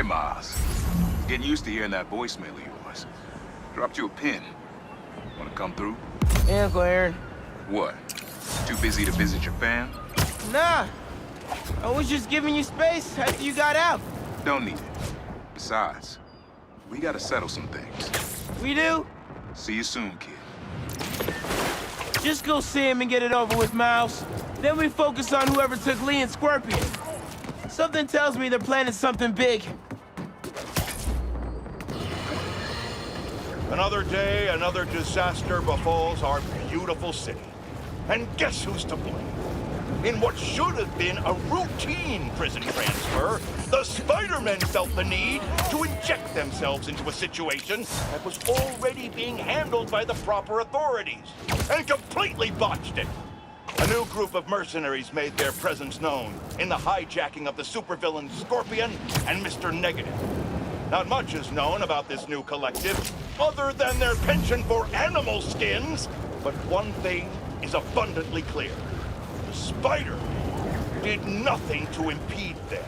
Hey, Miles. Getting used to hearing that voicemail of yours. Dropped you a pin. Wanna come through? Hey, Uncle Aaron. What? Too busy to visit your fam? Nah. I was just giving you space after you got out. Don't need it. Besides, we gotta settle some things. We do? See you soon, kid. Just go see him and get it over with, Miles. Then we focus on whoever took Lee and Scorpion. Something tells me they're planning something big. Another day, another disaster befalls our beautiful city. And guess who's to blame? In what should have been a routine prison transfer, the Spider-Men felt the need to inject themselves into a situation that was already being handled by the proper authorities, and completely botched it. A new group of mercenaries made their presence known in the hijacking of the supervillains Scorpion and Mr. Negative. Not much is known about this new collective, other than their penchant for animal skins, but one thing is abundantly clear. The Spider did nothing to impede them.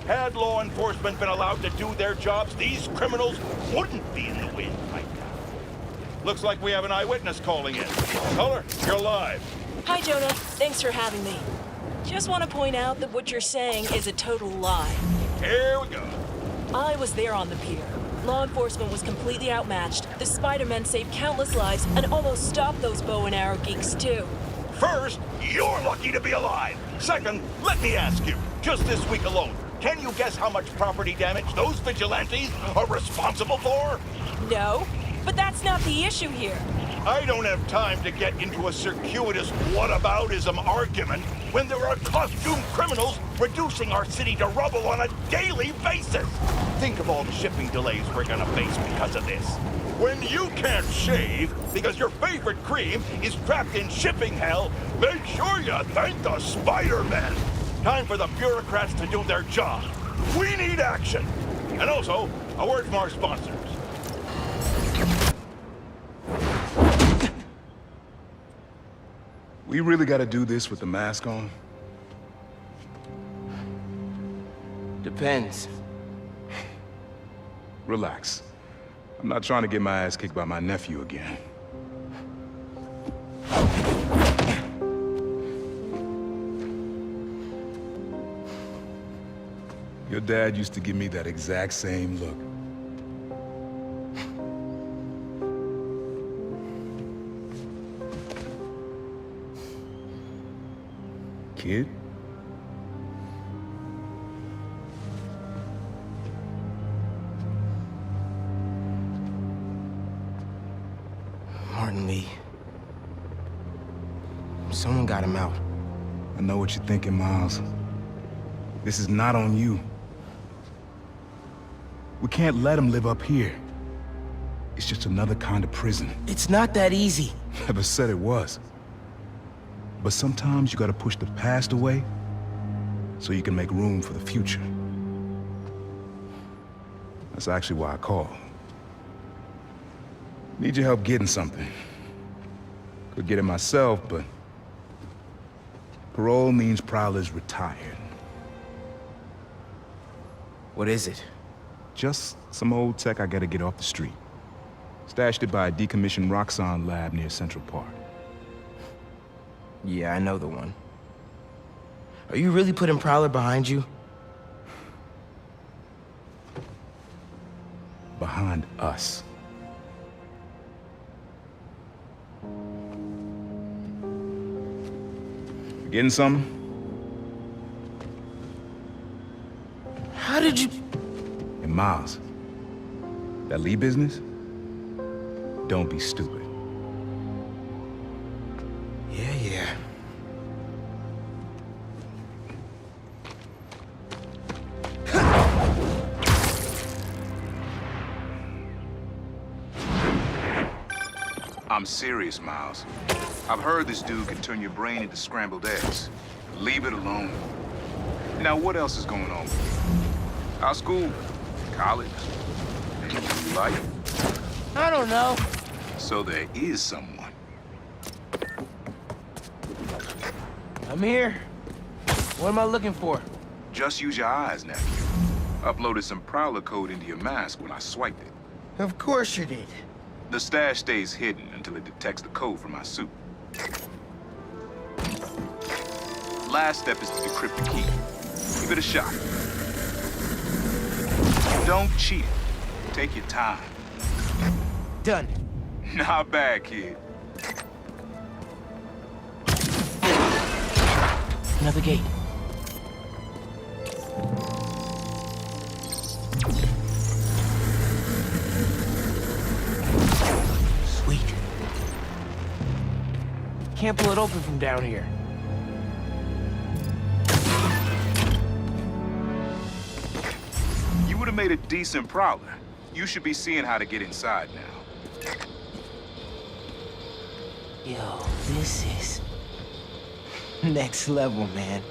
Had law enforcement been allowed to do their jobs, these criminals wouldn't be in the wind right now. Looks like we have an eyewitness calling in. Color, you're live. Hi, Jonah. Thanks for having me. Just want to point out that what you're saying is a total lie. Here we go. I was there on the pier. Law enforcement was completely outmatched. The Spider-Men saved countless lives and almost stopped those bow and arrow geeks, too. First, you're lucky to be alive. Second, let me ask you, just this week alone, can you guess how much property damage those vigilantes are responsible for? No, but that's not the issue here. I don't have time to get into a circuitous whataboutism argument when there are costumed criminals reducing our city to rubble on a daily basis. Think of all the shipping delays we're gonna face because of this. When you can't shave because your favorite cream is trapped in shipping hell, make sure you thank the Spider-Man. Time for the bureaucrats to do their job. We need action. And also, a word from our sponsors. We really gotta do this with the mask on? Depends. Relax. I'm not trying to get my ass kicked by my nephew again. Your dad used to give me that exact same look. Kid? Martin Lee. Someone got him out. I know what you're thinking, Miles. This is not on you. We can't let him live up here. It's just another kind of prison. It's not that easy. Never said it was. But sometimes you gotta push the past away so you can make room for the future. That's actually why I called. Need your help getting something. Could get it myself, but parole means Prowler's retired. What is it? Just some old tech I gotta get off the street. Stashed it by a decommissioned Roxxon lab near Central Park. Yeah, I know the one. Are you really putting Prowler behind you? Behind us. You getting something? How did you... And Miles, that Lee business? Don't be stupid. Yeah. I'm serious, Miles. I've heard this dude can turn your brain into scrambled eggs. Leave it alone. Now, what else is going on with you? How's school? College? Anything you like? I don't know. So there is someone. I'm here. What am I looking for? Just use your eyes, nephew. Uploaded some Prowler code into your mask when I swiped it. Of course you did. The stash stays hidden until it detects the code from my suit. Last step is to decrypt the key. Give it a shot. Don't cheat it. Take your time. Done. Not bad, kid. Another gate. Sweet. Can't pull it open from down here. You would have made a decent Prowler. You should be seeing how to get inside now. Yo, this is next level, man.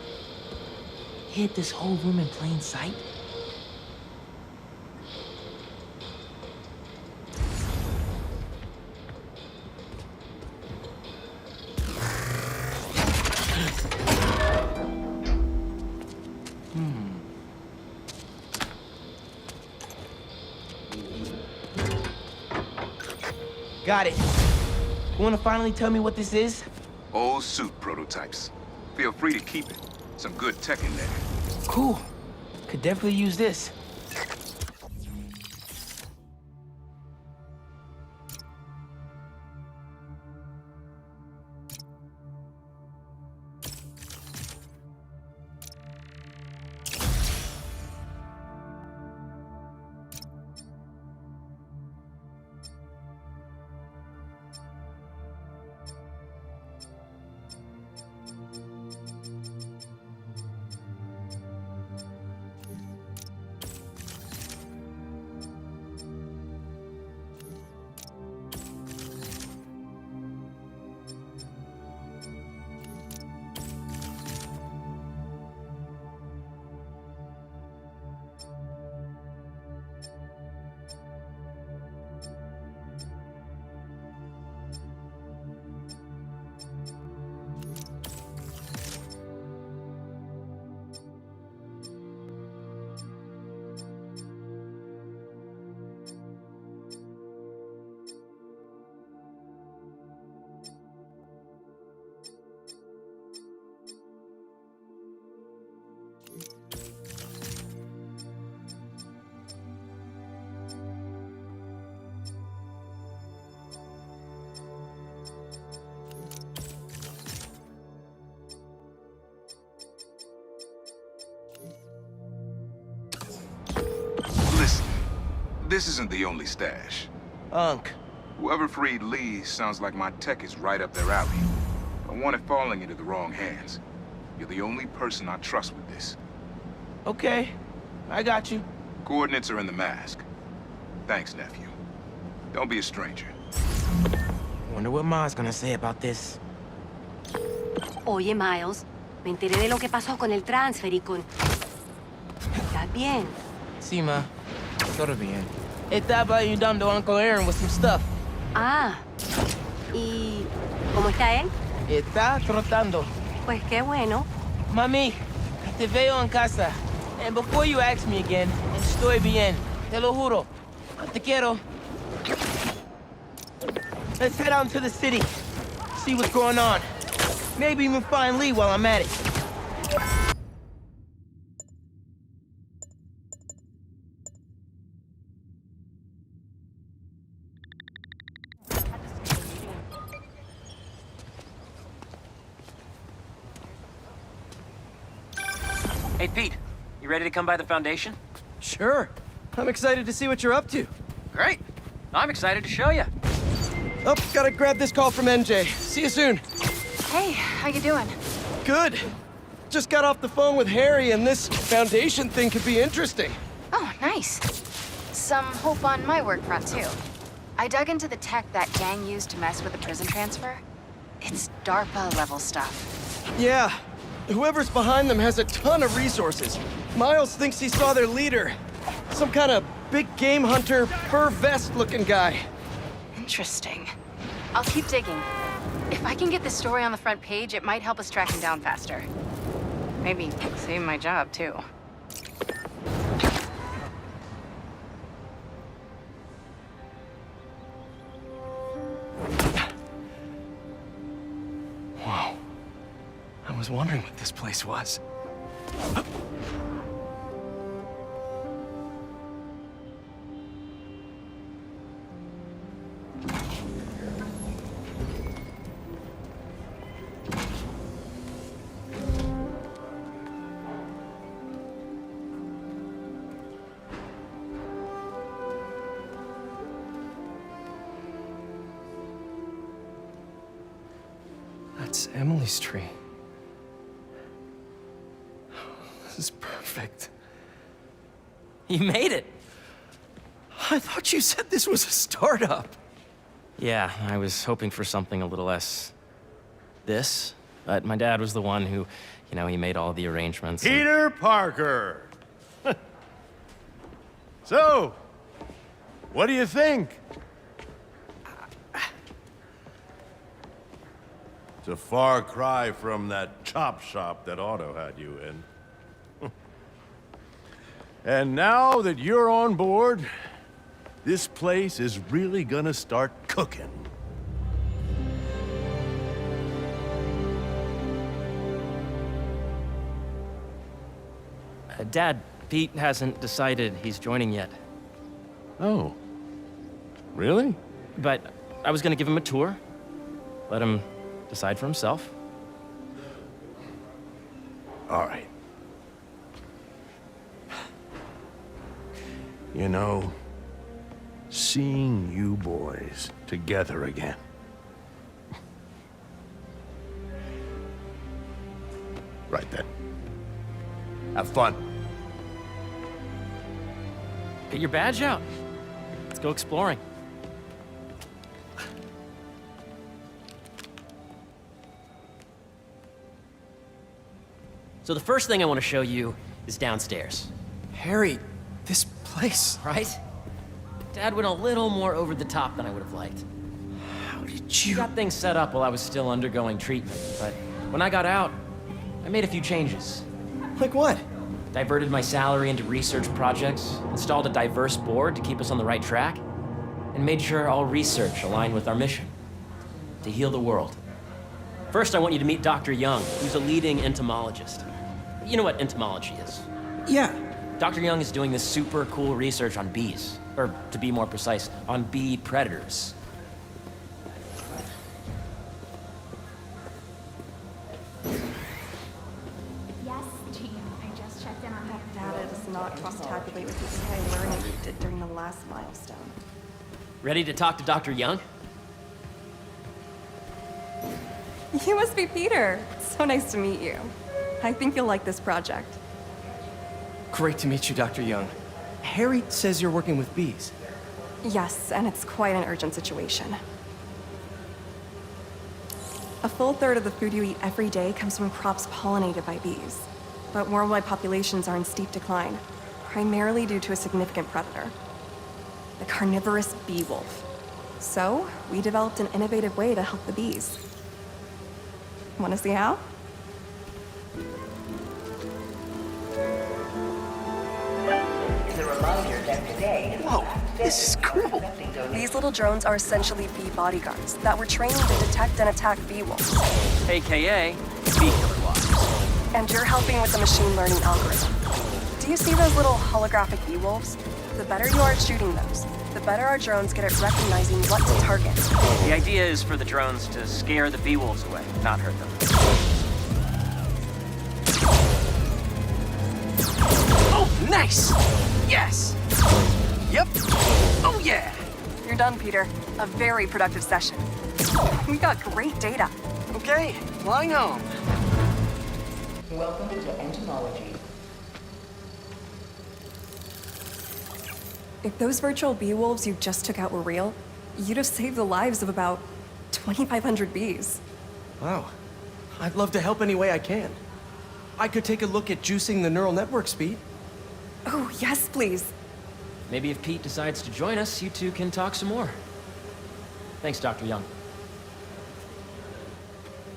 Hid this whole room in plain sight? Got it. You wanna finally tell me what this is? Old suit prototypes. Feel free to keep it. Some good tech in there. Cool. Could definitely use this. Listen, this isn't the only stash. Unc. Whoever freed Lee sounds like my tech is right up their alley. I want it falling into the wrong hands. You're the only person I trust with this. Okay. I got you. Coordinates are in the mask. Thanks, nephew. Don't be a stranger. Wonder what Ma's gonna say about this. Oye, Miles, me enteré de lo que pasó con el transfer y con... ¿Estás bien? Sí, Ma. Todo bien. Estaba ayudando a Uncle Aaron with some stuff. Ah, ¿y cómo está él? Está trotando. Pues qué bueno. Mami, te veo en casa. And before you ask me again, estoy bien. Te lo juro. Te quiero. Let's head out into the city. See what's going on. Maybe even find Lee while I'm at it. Hey, Pete. You ready to come by the Foundation? Sure. I'm excited to see what you're up to. Great. I'm excited to show you. Oh, gotta grab this call from NJ. See you soon. Hey, how you doing? Good. Just got off the phone with Harry, and this Foundation thing could be interesting. Oh, nice. Some hope on my work front, too. I dug into the tech that gang used to mess with the prison transfer. It's DARPA-level stuff. Yeah. Whoever's behind them has a ton of resources. Miles thinks he saw their leader. Some kind of big game hunter, fur vest-looking guy. Interesting. I'll keep digging. If I can get this story on the front page, it might help us track him down faster. Maybe save my job, too. was wondering what this place was. That's Emily's tree. This is perfect. You made it! I thought you said this was a startup. Yeah, I was hoping for something a little less... this. But my dad was the one who, he made all the arrangements. and- Peter Parker! So, what do you think? It's a far cry from that chop shop that Otto had you in. And now that you're on board, this place is really gonna start cooking. Dad, Pete hasn't decided he's joining yet. Oh. Really? But I was gonna give him a tour. Let him decide for himself. All right. You know, seeing you boys together again. Right then. Have fun. Get your badge out. Let's go exploring. So the first thing I want to show you is downstairs, Harry, this place. right? Dad went a little more over the top than I would have liked. How did He you... got things set up while I was still undergoing treatment, but when I got out, I made a few changes. Like what? Diverted my salary into research projects, installed a diverse board to keep us on the right track, and made sure all research aligned with our mission, to heal the world. First, I want you to meet Dr. Young, who's a leading entomologist. You know what entomology is? Yeah. Dr. Young is doing this super cool research on bees, or to be more precise, on bee predators. Yes, Gene. I just checked in on that. Data does not cross-tabulate with the AI learning we did during the last milestone. Ready to talk to Dr. Young? You must be Peter. So nice to meet you. I think you'll like this project. Great to meet you, Dr. Young. Harry says you're working with bees. Yes, and it's quite an urgent situation. A full third of the food you eat every day comes from crops pollinated by bees. But worldwide populations are in steep decline, primarily due to a significant predator, the carnivorous bee wolf. So, we developed an innovative way to help the bees. Want to see how? Whoa, this is cool. These little drones are essentially bee bodyguards that were trained to detect and attack bee wolves. AKA bee killer wasps. And you're helping with the machine learning algorithm. Do you see those little holographic bee wolves? The better you are at shooting those, the better our drones get at recognizing what to target. The idea is for the drones to scare the bee wolves away, not hurt them. Oh, nice! Yes! Yep! Oh, yeah! You're done, Peter. A very productive session. We got great data. Okay, flying home. Welcome to entomology. If those virtual bee wolves you just took out were real, you'd have saved the lives of about 2,500 bees. Wow. I'd love to help any way I can. I could take a look at juicing the neural network speed. Oh, yes, please. Maybe if Pete decides to join us, you two can talk some more. Thanks, Dr. Young.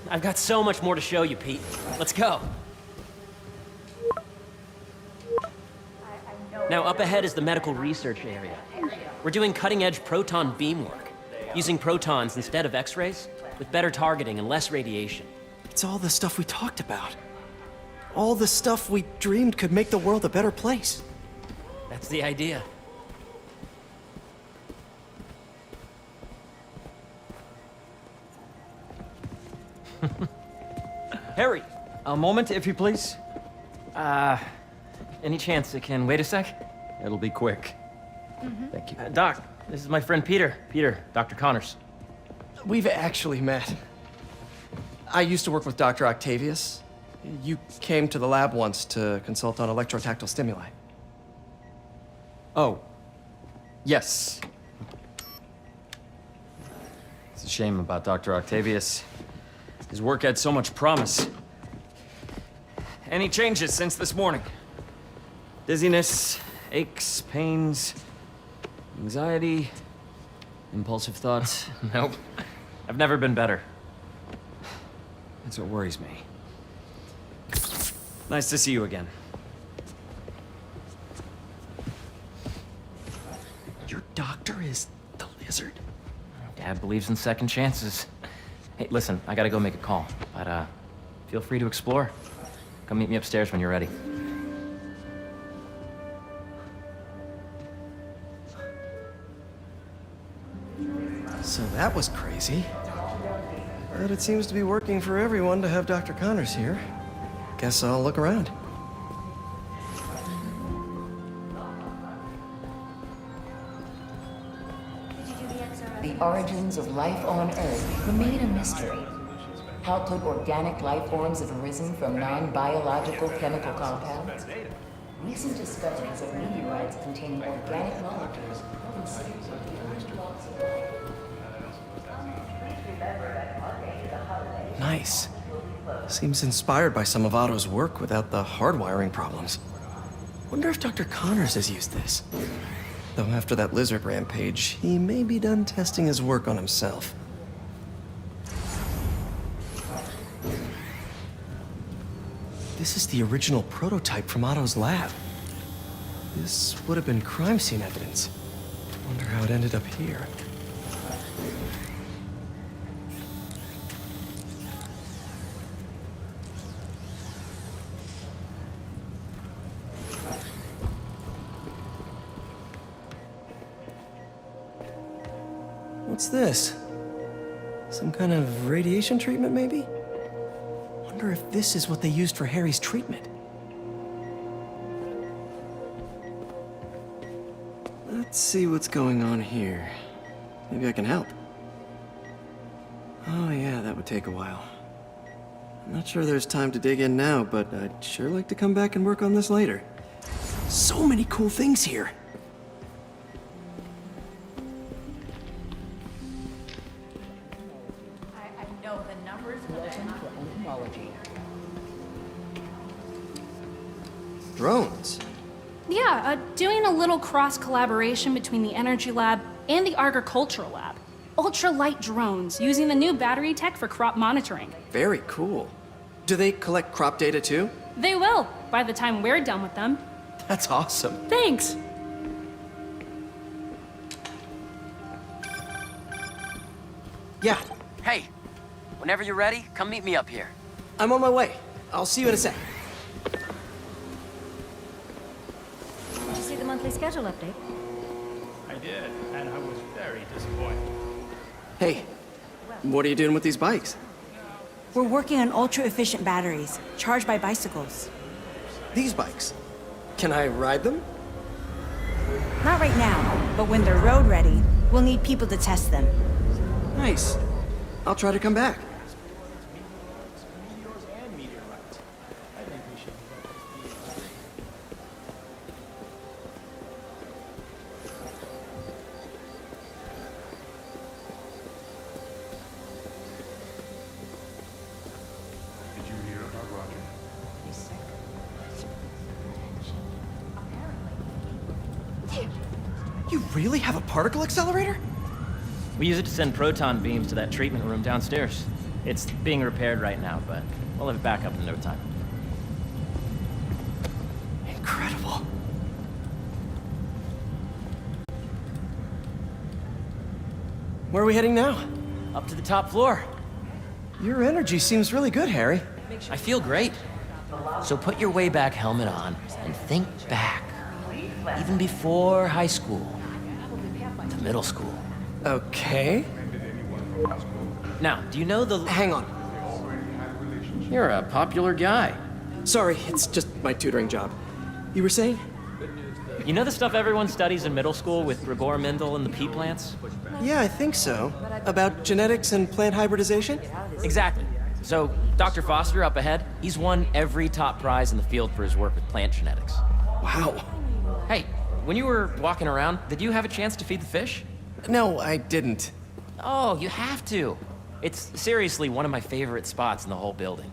I've got so much more to show you, Pete. Let's go. Now, up ahead is the medical research area. We're doing cutting-edge proton beam work, using protons instead of X-rays, with better targeting and less radiation. It's all the stuff we talked about. All the stuff we dreamed could make the world a better place. That's the idea. Harry, A moment, if you please. any chance it can wait a sec? It'll be quick. Thank you. Doc, this is my friend Peter. Peter, Dr. Connors. We've actually met. I used to work with Dr. Octavius. You came to the lab once to consult on electrotactile stimuli. Oh. Yes. It's a shame about Dr. Octavius. His work had so much promise. Any changes since this morning? Dizziness, aches, pains, anxiety, impulsive thoughts? Nope. I've never been better. That's what worries me. Nice to see you again. Your doctor is the lizard? Dad believes in second chances. Hey, listen, I gotta go make a call, but feel free to explore. Come meet me upstairs when you're ready. So that was crazy. But it seems to be working for everyone to have Dr. Connors here. Guess I'll look around. The origins of life on Earth remain a mystery. How could organic life forms have arisen from non-biological chemical compounds? Recent discoveries of meteorites containing organic molecules have been seen to be implausible. Nice. Seems inspired by some of Otto's work without the hardwiring problems. Wonder if Dr. Connors has used this. Though after that lizard rampage, he may be done testing his work on himself. This is the original prototype from Otto's lab. This would have been crime scene evidence. Wonder how it ended up here. What's this? Some kind of radiation treatment, maybe? Wonder if this is what they used for Harry's treatment. Let's see what's going on here. Maybe I can help. Oh yeah, that would take a while. I'm not sure there's time to dig in now, but I'd sure like to come back and work on this later. So many cool things here. Drones? Yeah, doing a little cross-collaboration between the Energy Lab and the Agricultural Lab. Ultralight drones, using the new battery tech for crop monitoring. Very cool. Do they collect crop data too? They will, by the time we're done with them. That's awesome. Thanks. Yeah, Hey, whenever you're ready, come meet me up here. I'm on my way. I'll see you in a sec. Did you see the monthly schedule update? I did, and I was very disappointed. Hey, what are you doing with these bikes? We're working on ultra-efficient batteries, charged by bicycles. These bikes? Can I ride them? Not right now, but when they're road ready, we'll need people to test them. Nice. I'll try to come back. You really have a particle accelerator? We use it to send proton beams to that treatment room downstairs. It's being repaired right now, but we'll have it back up in no time. Incredible. Where are we heading now? Up to the top floor. Your energy seems really good, Harry. I feel great. So put your way back helmet on and think back. Even before high school. To middle school. Okay. Now, do you know the... Hang on. You're a popular guy. Sorry, it's just my tutoring job. You were saying? You know the stuff everyone studies in middle school with Gregor Mendel and the pea plants? Yeah, I think so. About genetics and plant hybridization? Exactly. So, Dr. Foster up ahead, he's won every top prize in the field for his work with plant genetics. Wow. Hey, when you were walking around, did you have a chance to feed the fish? No, I didn't. Oh, you have to. It's seriously one of my favorite spots in the whole building.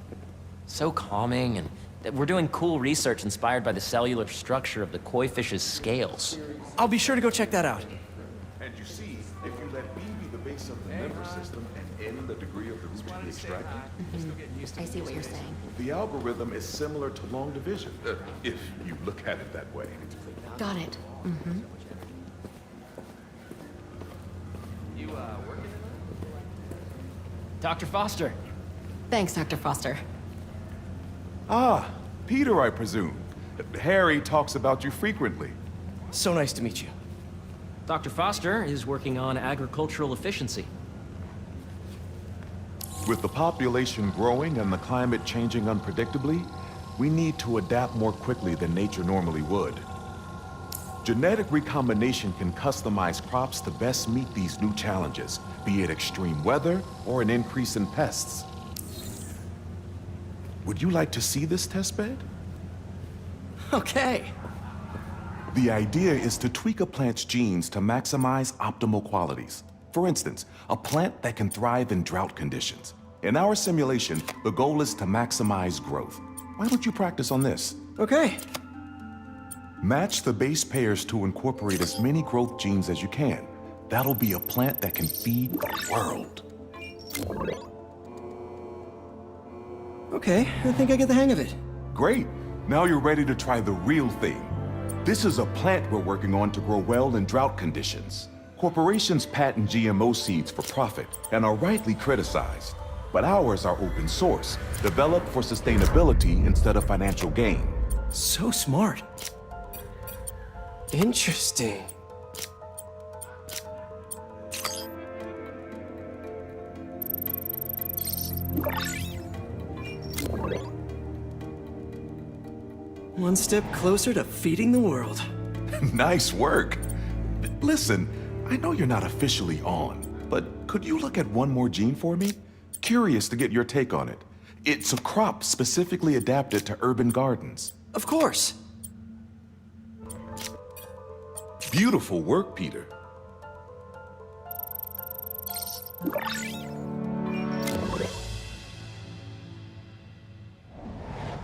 So calming, and we're doing cool research inspired by the cellular structure of the koi fish's scales. I'll be sure to go check that out. And you see, if you let B be the base of the nervous system and N the degree of the routine extracted, I see what you're saying. the algorithm is similar to long division, if you look at it that way. Got it. Dr. Foster. Thanks, Dr. Foster. Ah, Peter, I presume. Harry talks about you frequently. So nice to meet you. Dr. Foster is working on agricultural efficiency. With the population growing and the climate changing unpredictably, we need to adapt more quickly than nature normally would. Genetic recombination can customize crops to best meet these new challenges, be it extreme weather or an increase in pests. Would you like to see this testbed? Okay. The idea is to tweak a plant's genes to maximize optimal qualities. For instance, a plant that can thrive in drought conditions. In our simulation, the goal is to maximize growth. Why don't you practice on this? Okay. Match the base pairs to incorporate as many growth genes as you can. That'll be a plant that can feed the world. Okay, I think I get the hang of it. Great. Now you're ready to try the real thing. This is a plant we're working on to grow well in drought conditions. Corporations patent GMO seeds for profit and are rightly criticized. But ours are open source, developed for sustainability instead of financial gain. So smart. Interesting. One step closer to feeding the world. Nice work. Listen, I know you're not officially on, but could you look at one more gene for me? Curious to get your take on it. It's a crop specifically adapted to urban gardens. Of course. Beautiful work, Peter.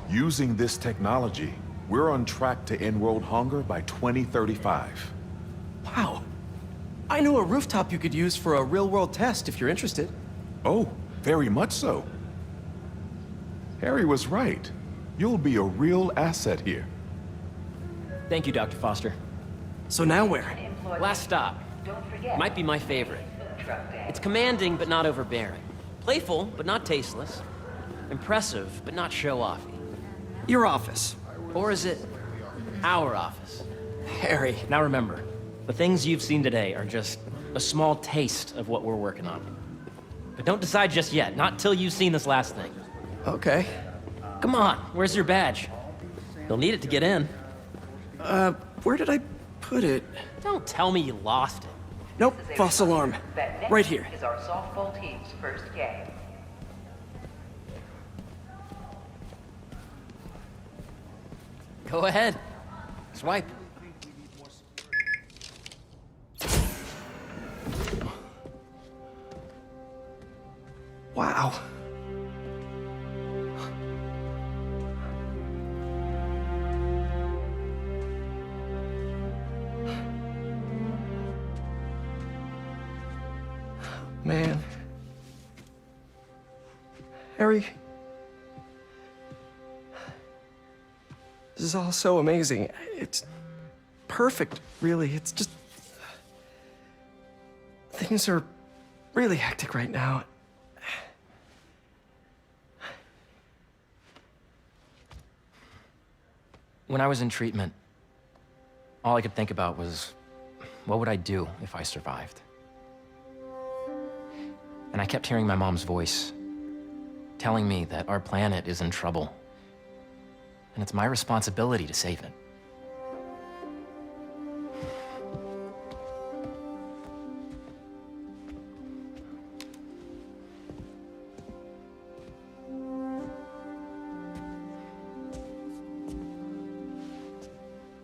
Using this technology, we're on track to end world hunger by 2035. Wow. I know a rooftop you could use for a real-world test if you're interested. Oh, very much so. Harry was right. You'll be a real asset here. Thank you, Dr. Foster. So now where? Last stop. Might be my favorite. It's commanding, but not overbearing. Playful, but not tasteless. Impressive, but not show-offy. Your office. Or is it our office? Harry. Now remember, the things you've seen today are just a small taste of what we're working on. But don't decide just yet, not till you've seen this last thing. Okay. Come on, where's your badge? You'll need it to get in. Where did I put it? Don't tell me you lost it. Nope, false alarm. Right here. Is our softball team's first game. Go ahead. Swipe. Wow. Man. Harry. This is all so amazing. It's perfect, really. It's just... Things are really hectic right now. When I was in treatment, all I could think about was, what would I do if I survived? And I kept hearing my mom's voice, telling me that our planet is in trouble, and it's my responsibility to save it.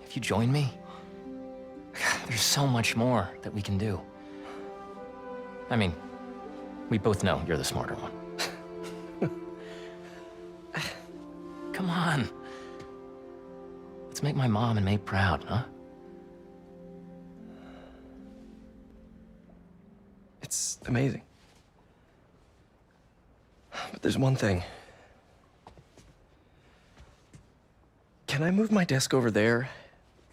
If you join me, there's so much more that we can do. I mean, we both know you're the smarter one. Come on. Let's make my mom and May proud, huh? It's amazing. But there's one thing. Can I move my desk over there?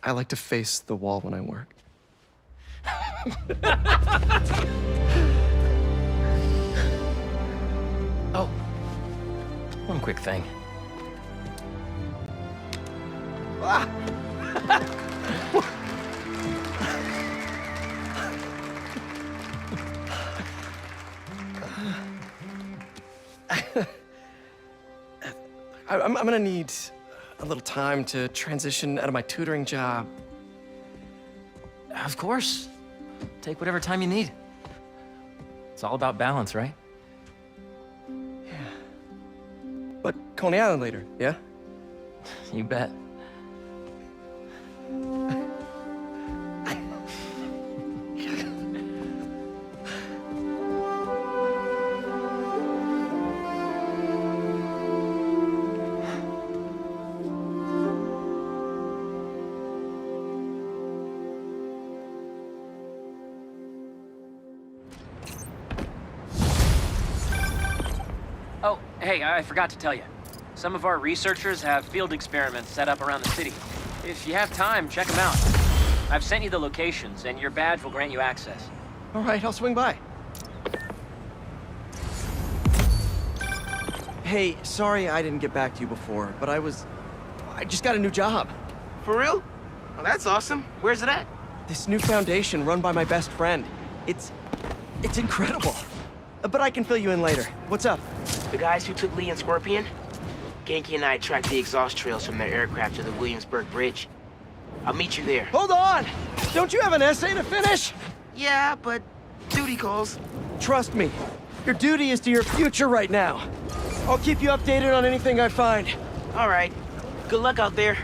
I like to face the wall when I work. Oh, one quick thing. Ah! I'm gonna need a little time to transition out of my tutoring job. Of course. Take whatever time you need. It's all about balance, right? But Coney Island later, yeah? You bet. Oh, hey, I forgot to tell you. Some of our researchers have field experiments set up around the city. If you have time, check them out. I've sent you the locations, and your badge will grant you access. All right, I'll swing by. Hey, sorry I didn't get back to you before, but I just got a new job. For real? Well, that's awesome. Where's it at? This new foundation run by my best friend. It's incredible. But I can fill you in later. What's up? The guys who took Lee and Scorpion? Genki and I tracked the exhaust trails from their aircraft to the Williamsburg Bridge. I'll meet you there. Hold on! Don't you have an essay to finish? Yeah, but duty calls. Trust me, your duty is to your future right now. I'll keep you updated on anything I find. All right. Good luck out there.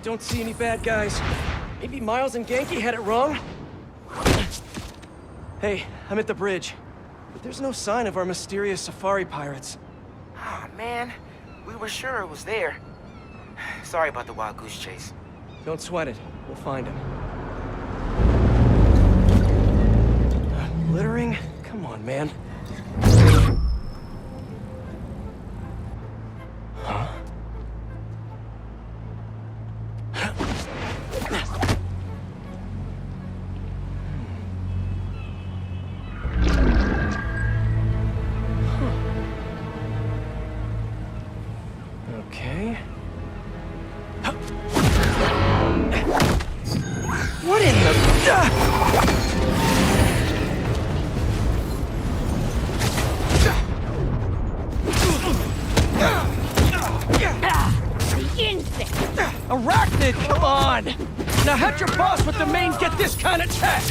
Don't see any bad guys. Maybe Miles and Genki had it wrong? Hey, I'm at the bridge. But there's no sign of our mysterious safari pirates. Oh, man. We were sure it was there. Sorry about the wild goose chase. Don't sweat it. We'll find him. Littering? Come on, man. Huh? Okay. What in the... Arachnid, come on! Now how'd your boss with the mane get this kind of tech?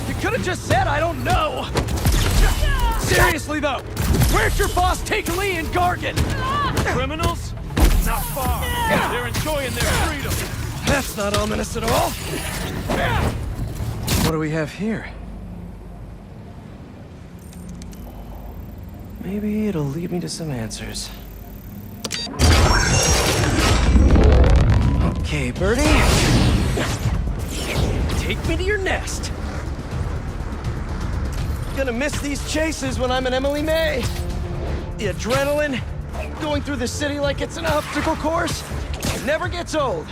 You could have just said I don't know. Seriously though, where'd your boss take Lee and Gargan? Criminals? Not far. They're enjoying their freedom. That's not ominous at all. What do we have here? Maybe it'll lead me to some answers. Okay, Birdie. Take me to your nest. Gonna miss these chases when I'm an Emily May. The adrenaline, going through the city like it's an obstacle course, it never gets old.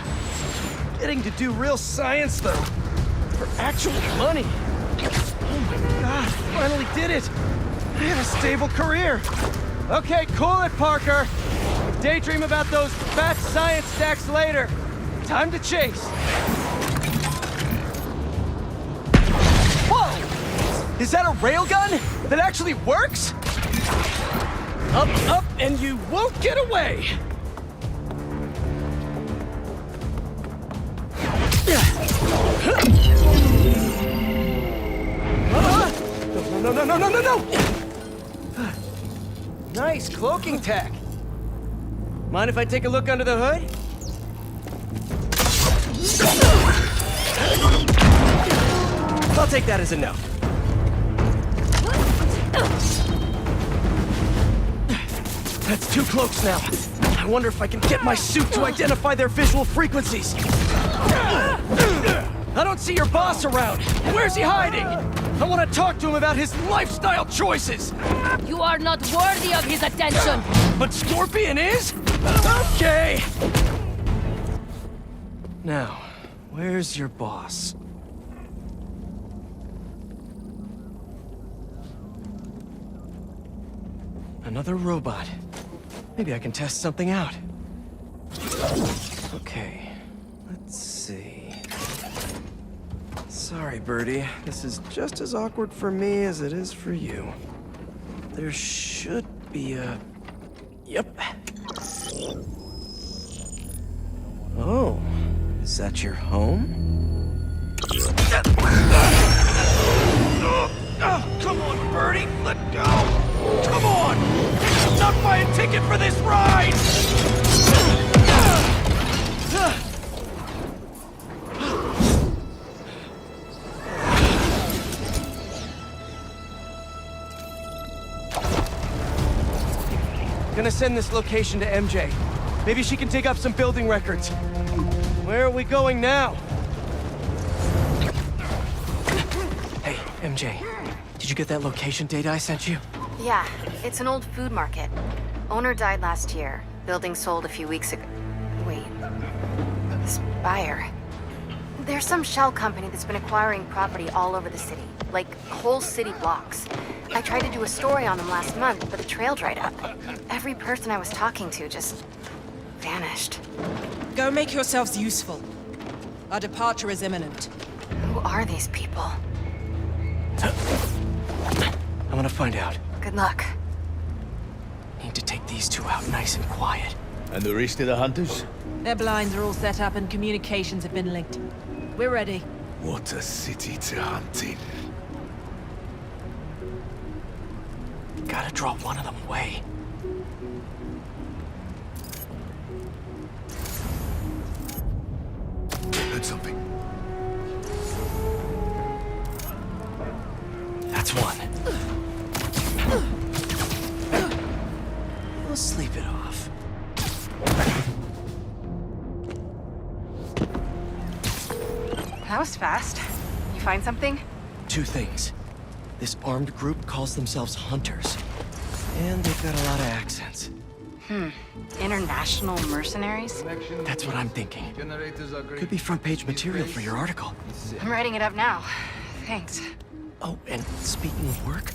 Getting to do real science, though, for actual money. Oh my God, finally did it. I have a stable career. Okay, cool it, Parker. Daydream about those fat science stacks later. Time to chase. Whoa! Is that a railgun that actually works? Up, up, and you won't get away! No! Nice cloaking tech. Mind if I take a look under the hood? I'll take that as a no. That's 2 cloaks now. I wonder if I can get my suit to identify their visual frequencies. I don't see your boss around. Where's he hiding? I want to talk to him about his lifestyle choices. You are not worthy of his attention. But Scorpion is? Okay. Now, where's your boss? Another robot. Maybe I can test something out. Okay, let's see. Sorry, Birdie. This is just as awkward for me as it is for you. There should be a... Yep. Oh, is that your home? Oh, come on, Birdie, let go! Come on! I'm not buying a ticket for this ride! Gonna send this location to MJ. Maybe she can dig up some building records. Where are we going now? Hey, MJ. Did you get that location data I sent you? Yeah, it's an old food market. Owner died last year. Building sold a few weeks ago. Wait. Spire. There's some shell company that's been acquiring property all over the city. Like, whole city blocks. I tried to do a story on them last month, but the trail dried up. Every person I was talking to just... vanished. Go make yourselves useful. Our departure is imminent. Who are these people? I'm gonna find out. Good luck. Need to take these 2 out nice and quiet. And the rest of the hunters? Their blinds are all set up and communications have been linked. We're ready. What a city to hunt in. Gotta draw one of them away. Heard something. That's one. We'll sleep it off. That was fast. You find something? 2 things. This armed group calls themselves Hunters. And they've got a lot of accents. International mercenaries? That's what I'm thinking. Could be front-page material for your article. I'm writing it up now. Thanks. Oh, and speaking of work,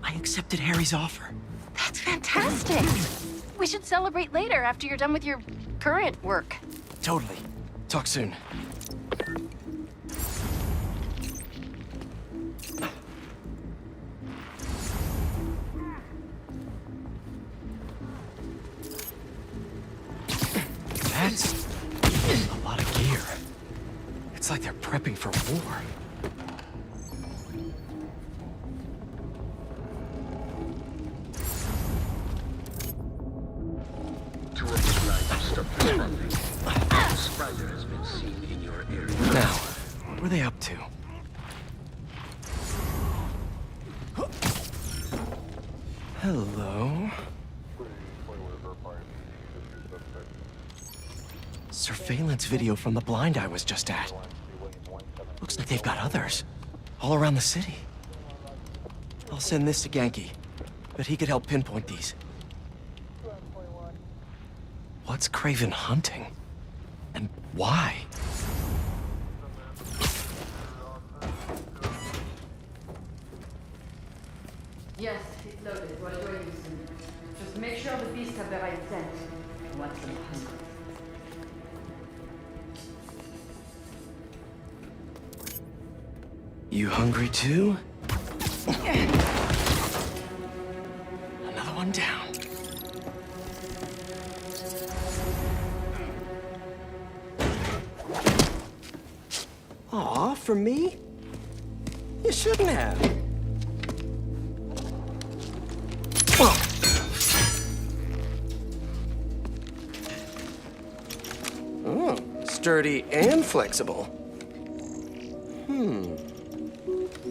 I accepted Harry's offer. That's fantastic! We should celebrate later after you're done with your current work. Totally. Talk soon. That's a lot of gear. It's like they're prepping for war. Spider has been seen in your area. Now, what are they up to? Hello? Surveillance video from the blind I was just at. Looks like they've got others. All around the city. I'll send this to Genki. But he could help pinpoint these. What's Craven hunting? And why? Yes, it's loaded. We're joining you soon. Just make sure the beasts have the right scent. what some hunger. You hungry too? Another one down. Aw, for me? You shouldn't have. Sturdy and flexible.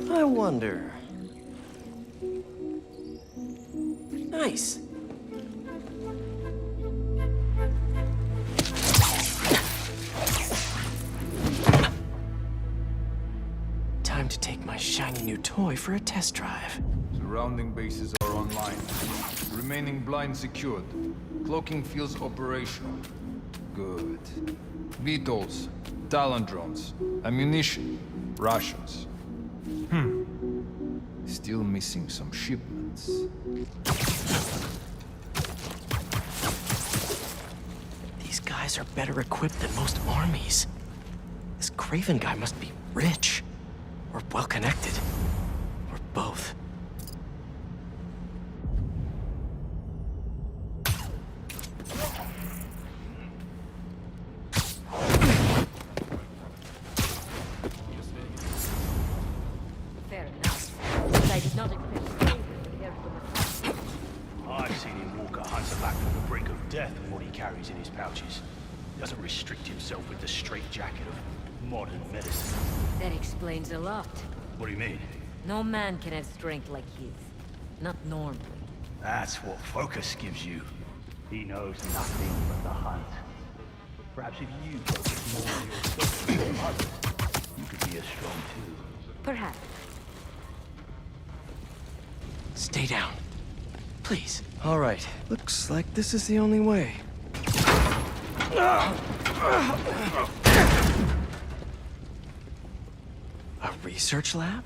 I wonder. Nice. Time to take my shiny new toy for a test drive. Surrounding bases are online. Remaining blind secured. Cloaking fields operational. Good. VTOLs, Talon drones, ammunition, rations. Still missing some shipments. These guys are better equipped than most armies. This Craven guy must be rich, or well-connected, or both. Fair enough. But I did not expect Craven to care so much. I've seen him walk a hunter back from the brink of death with what he carries in his pouches. He doesn't restrict himself with the straitjacket of modern medicine. That explains a lot. What do you mean? No man can have strength like his. Not normally. That's what focus gives you. He knows nothing but the hunt. Perhaps if you focus more on yourself than others, you could be as strong too. Perhaps. Stay down. Please. All right. Looks like this is the only way. A research lab?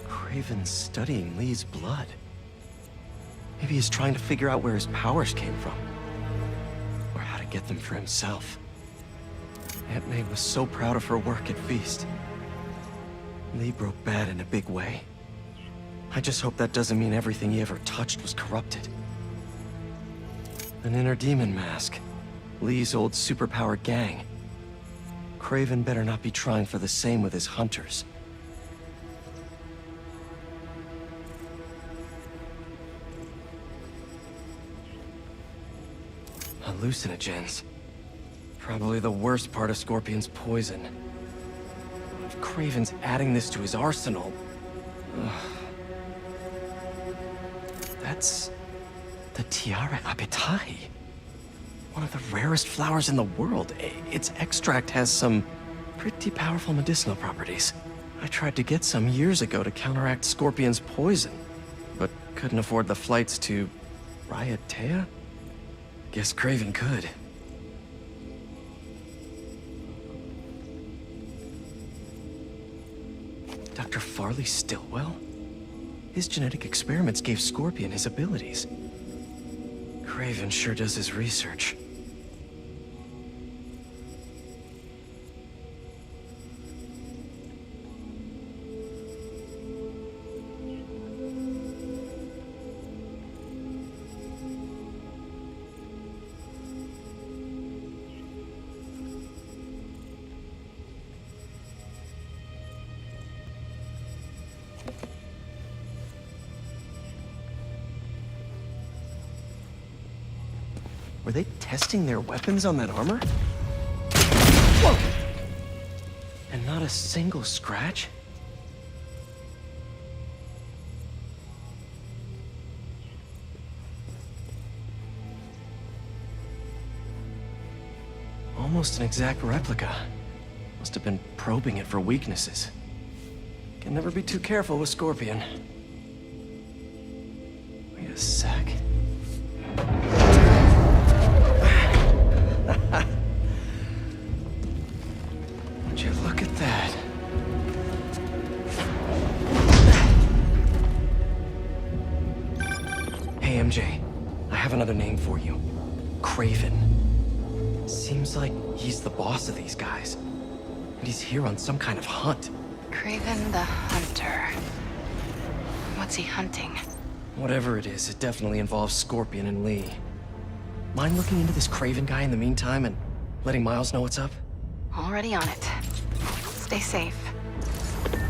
Craven's studying Lee's blood. Maybe he's trying to figure out where his powers came from. Or how to get them for himself. Aunt May was so proud of her work at Feast. Lee broke bad in a big way. I just hope that doesn't mean everything he ever touched was corrupted. An inner demon mask. Lee's old superpowered gang. Craven better not be trying for the same with his hunters. Hallucinogens. Probably the worst part of Scorpion's poison. If Craven's adding this to his arsenal... That's... the Tiara Apitai. One of the rarest flowers in the world. Its extract has some pretty powerful medicinal properties. I tried to get some years ago to counteract Scorpion's poison, but couldn't afford the flights to... Raiatea? Guess Craven could. Dr. Farley Stillwell? His genetic experiments gave Scorpion his abilities. Craven sure does his research. Were they testing their weapons on that armor? Whoa! And not a single scratch? Almost an exact replica. Must have been probing it for weaknesses. Can never be too careful with Scorpion. Wait a sec. Would you look at that? MJ, I have another name for you. Craven. Seems like he's the boss of these guys. And he's here on some kind of hunt. Craven the Hunter. What's he hunting? Whatever it is, it definitely involves Scorpion and Lee. Mind looking into this Craven guy in the meantime and letting Miles know what's up? Already on it. Stay safe.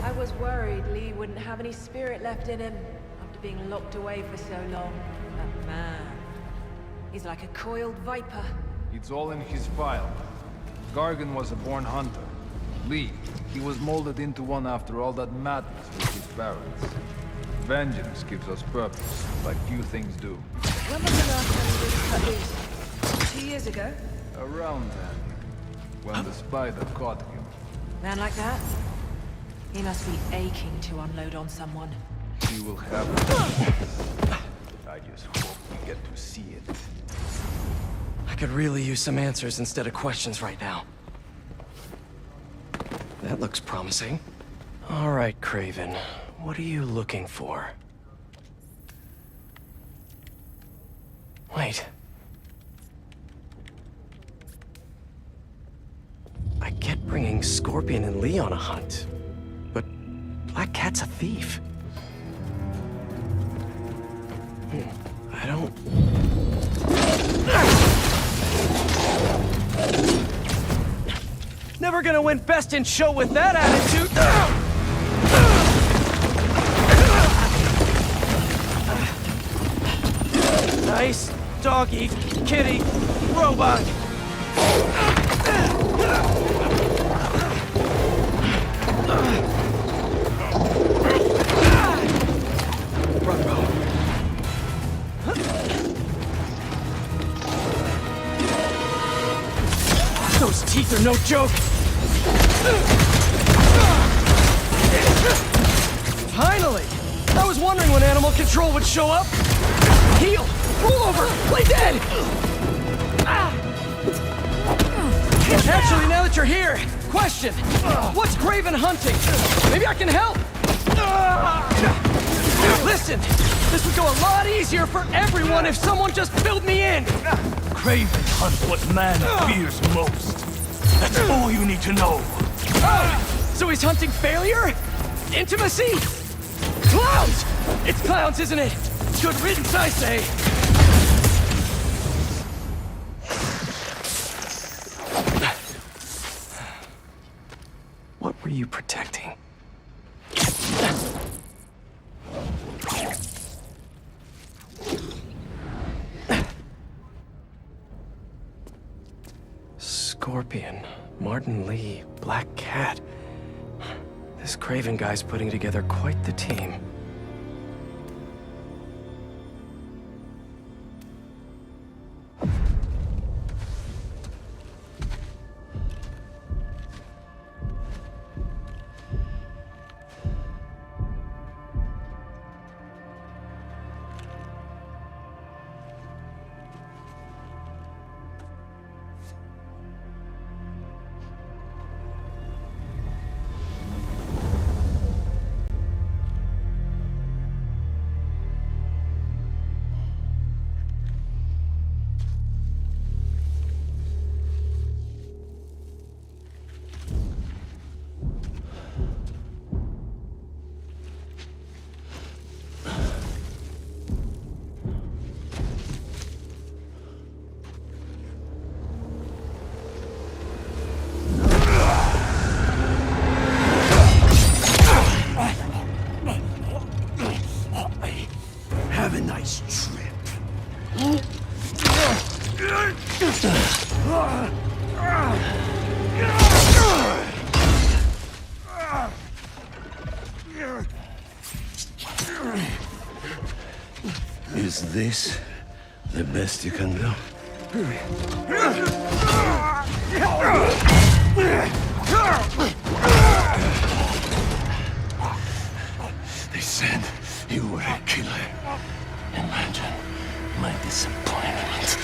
I was worried Lee wouldn't have any spirit left in him after being locked away for so long. That man. He's like a coiled viper. It's all in his file. Gargan was a born hunter. Lee, he was molded into one after all that madness with his parents. Vengeance gives us purpose, like few things do. When was the last time you really cut loose? 2 years ago? Around then, when the spider caught him. Man like that? He must be aching to unload on someone. He will have it. I just hope we get to see it. I could really use some answers instead of questions right now. That looks promising. All right, Craven. What are you looking for? Wait. I get bringing Scorpion and Lee on a hunt, but Black Cat's a thief. I don't... Never gonna win Best in Show with that attitude! Nice doggy, kitty, robot! Those teeth are no joke! Finally! I was wondering when animal control would show up! Heal! Roll over! Play dead! Actually, now that you're here, question! What's Craven hunting? Maybe I can help! Listen! This would go a lot easier for everyone if someone just filled me in! Craven hunts what man fears most. That's all you need to know. Oh! So he's hunting failure? Intimacy? Clowns! It's clowns, isn't it? Good riddance, I say! What were you protecting? Scorpion, Martin Lee, Black Cat. This Craven guy's putting together quite the team. Have a nice trip. Is this the best you can do? They said you were a killer. Imagine my disappointment.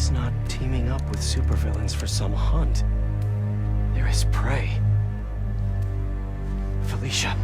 He's not teaming up with supervillains for some hunt. There is prey. Felicia.